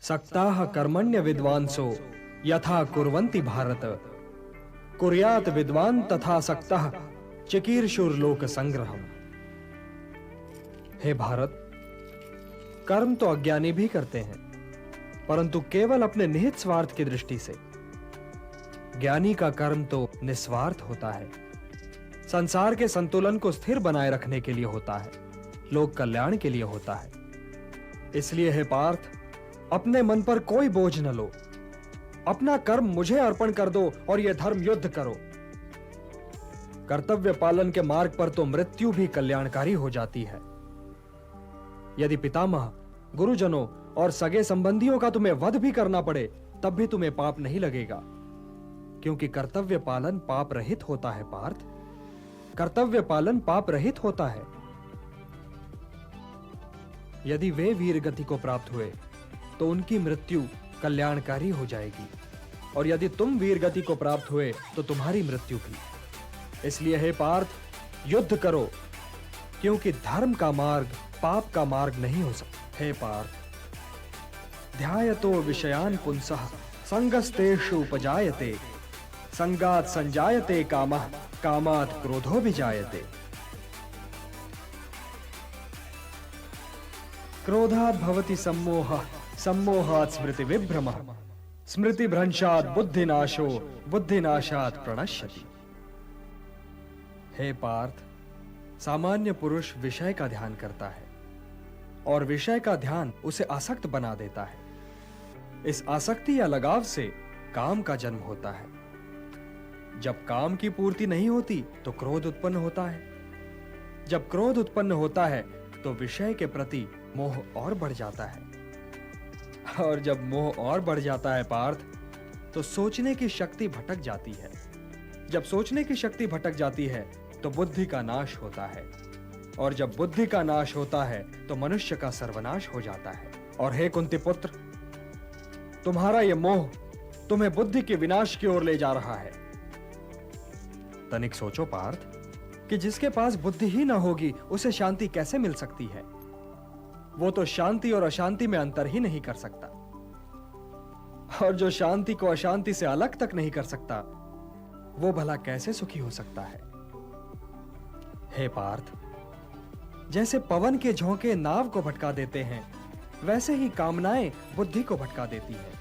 सक्ताः कर्मण्य विद्वांसो यथा कुर्वन्ति भारत कुर्यात विद्वान तथा सक्तः चिकीर्षुर्लोक संग्रहम्। हे भारत, कर्म तो अज्ञानी भी करते हैं, परंतु केवल अपने निहित स्वार्थ की दृष्टि से। ज्ञानी का कर्म तो निस्वार्थ होता है, संसार के संतुलन को स्थिर बनाए रखने के लिए होता है, लोक कल्याण के लिए होता है। इसलिए हे पार्थ, अपने मन पर कोई बोझ न लो, अपना कर्म मुझे अर्पण कर दो और यह धर्म युद्ध करो। कर्तव्य पालन के मार्ग पर तो मृत्यु भी कल्याणकारी हो जाती है। यदि पितामह, गुरुजनों और सगे संबंधियों का तुम्हें वध भी करना पड़े, तब भी तुम्हें पाप नहीं लगेगा, क्योंकि कर्तव्य पालन पाप रहित होता है पार्थ। कर्तव्य पालन पाप रहित होता है। यदि वे वीर गति को प्राप्त हुए तो उनकी मृत्यु कल्याणकारी हो जाएगी, और यदि तुम वीर गति को प्राप्त हुए तो तुम्हारी मृत्यु भी। इसलिए हे पार्थ, युद्ध करो, क्योंकि धर्म का मार्ग पाप का मार्ग नहीं हो सकता। हे पार्थ, ध्यायतो विषयान् पुंसः संगस्तेषु उपजायते संगात् संजायते कामः कामात् क्रोधो विजायते। क्रोधात् भवति सम्मोहः सम्मोहात् स्मृति विभ्रमः स्मृति भ्रंशात् बुद्धिनाशो बुद्धिनाशात् प्रणश्यति। हे पार्थ, सामान्य पुरुष विषय का ध्यान करता है और विषय का ध्यान उसे आसक्त बना देता है। इस आसक्ति या लगाव से काम का जन्म होता है। जब काम की पूर्ति नहीं होती तो क्रोध उत्पन्न होता है। जब क्रोध उत्पन्न होता है तो विषय के प्रति मोह और बढ़ जाता है, और जब मोह और बढ़ जाता है पार्थ, तो सोचने की शक्ति भटक जाती है। जब सोचने की शक्ति भटक जाती है तो बुद्धि का नाश होता है, और जब बुद्धि का नाश होता है तो मनुष्य का सर्वनाश हो जाता है। और हे कुंती पुत्र, तुम्हारा यह मोह तुम्हें बुद्धि के विनाश की ओर ले जा रहा है। तनिक सोचो पार्थ, कि जिसके पास बुद्धि ही ना होगी उसे शांति कैसे मिल सकती है? वो तो शांति और अशांति में अंतर ही नहीं कर सकता, और जो शांति को अशांति से अलग तक नहीं कर सकता, वो भला कैसे सुखी हो सकता है? हे पार्थ, जैसे पवन के झोंके नाव को भटका देते हैं, वैसे ही कामनाएं बुद्धि को भटका देती हैं।